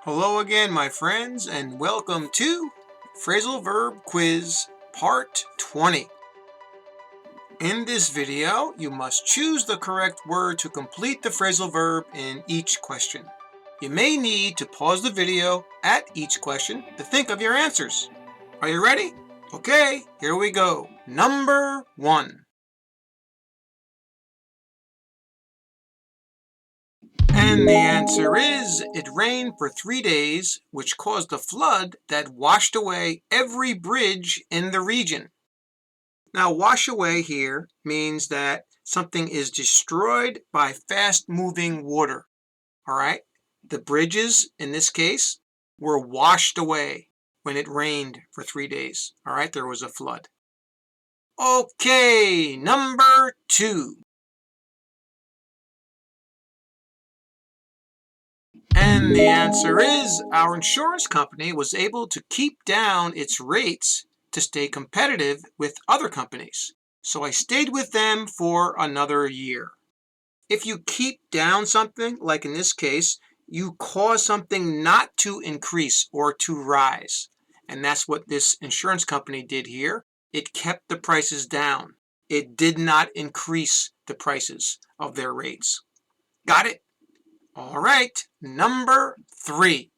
Hello again, my friends, and welcome to Phrasal Verb Quiz Part 20. In this video, you must choose the correct word to complete the phrasal verb in each question. You may need to pause the video at each question to think of your answers. Are you ready? Okay, here we go. Number 1. And the answer is, it rained for 3 days, which caused a flood that washed away every bridge in the region. Now, wash away here means that something is destroyed by fast-moving water. All right? The bridges, in this case, were washed away when it rained for 3 days. All right? There was a flood. Okay, number 2. And the answer is, our insurance company was able to keep down its rates to stay competitive with other companies. So I stayed with them for another year. If you keep down something, like in this case, you cause something not to increase or to rise. And that's what this insurance company did here. It kept the prices down. It did not increase the prices of their rates. Got it? All right, number 3.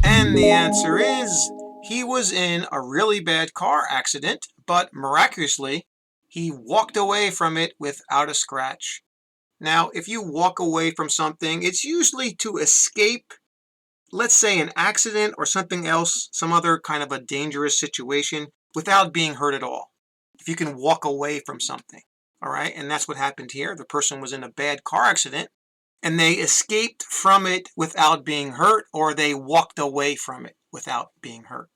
And the answer is, he was in a really bad car accident, but miraculously, he walked away from it without a scratch. Now, if you walk away from something, it's usually to escape, let's say, an accident or something else, some other kind of a dangerous situation, without being hurt at all. If you can walk away from something. All right, and that's what happened here. The person was in a bad car accident, and they escaped from it without being hurt, or they walked away from it without being hurt.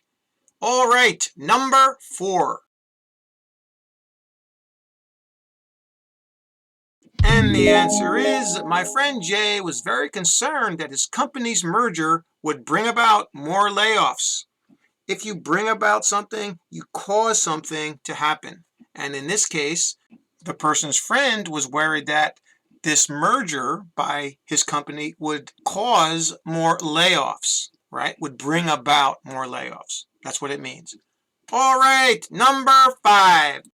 All right, number 4. And the answer is, my friend Jay was very concerned that his company's merger would bring about more layoffs. If you bring about something, you cause something to happen. And in this case, the person's friend was worried that this merger by his company would cause more layoffs, right? Would bring about more layoffs. That's what it means. All right, number 5.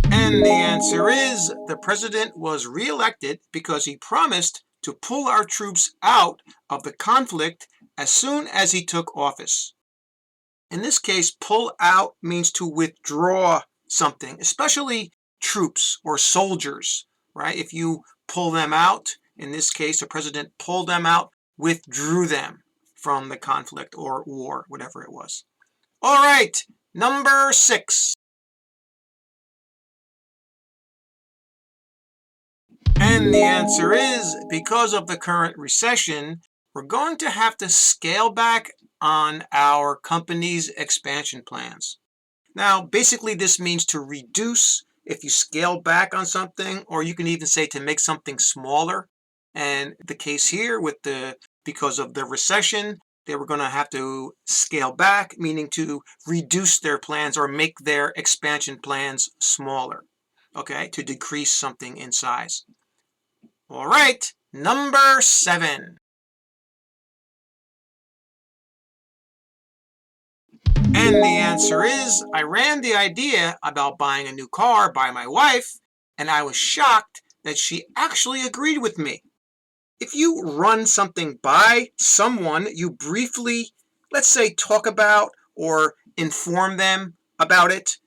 And the answer is, the president was reelected because he promised to pull our troops out of the conflict as soon as he took office. In this case, pull out means to withdraw something, especially troops or soldiers, right? If you pull them out, in this case, the president pulled them out, withdrew them from the conflict or war, whatever it was. All right, number 6. And the answer is, because of the current recession, we're going to have to scale back on our company's expansion plans. Now, basically, this means to reduce if you scale back on something, or you can even say to make something smaller. And the case here because of the recession, they were going to have to scale back, meaning to reduce their plans or make their expansion plans smaller, okay, to decrease something in size. All right, number 7. And the answer is, I ran the idea about buying a new car by my wife, and I was shocked that she actually agreed with me. If you run something by someone, you briefly, let's say, talk about or inform them about it.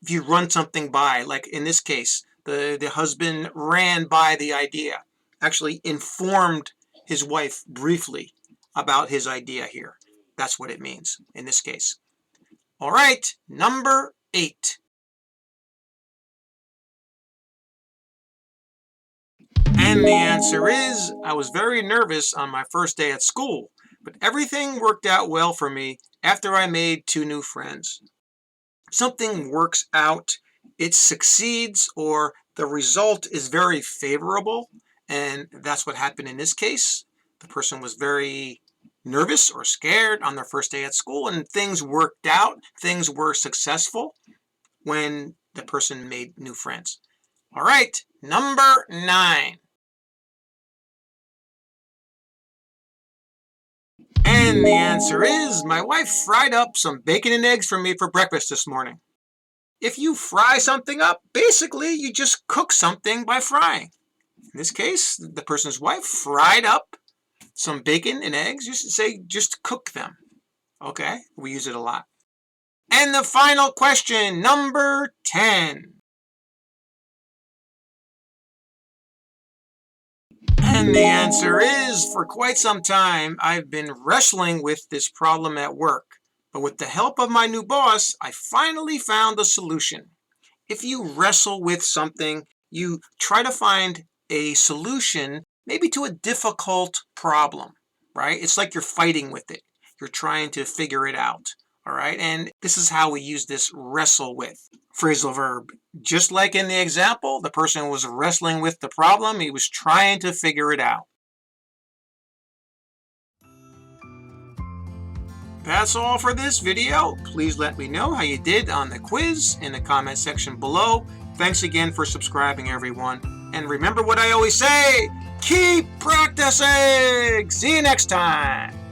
If you run something by, like in this case, the husband ran by the idea, actually informed his wife briefly about his idea here. That's what it means in this case. All right, number 8. And the answer is, I was very nervous on my first day at school, but everything worked out well for me after I made 2 new friends. Something works out, it succeeds, or the result is very favorable, and that's what happened in this case. The person was very nervous or scared on their first day at school, and things worked out. Things were successful when the person made new friends. All right, number 9. And the answer is, my wife fried up some bacon and eggs for me for breakfast this morning. If you fry something up, basically you just cook something by frying. In this case, the person's wife fried up some bacon and eggs. Just cook them. Okay, we use it a lot. And the final question, number 10. And the answer is, for quite some time, I've been wrestling with this problem at work. But with the help of my new boss, I finally found a solution. If you wrestle with something, you try to find a solution, maybe to a difficult problem, right? It's like you're fighting with it. You're trying to figure it out, all right? And this is how we use this wrestle with phrasal verb. Just like in the example, the person was wrestling with the problem. He was trying to figure it out. That's all for this video. Please let me know how you did on the quiz in the comment section below. Thanks again for subscribing, everyone. And remember what I always say, keep practicing. See you next time.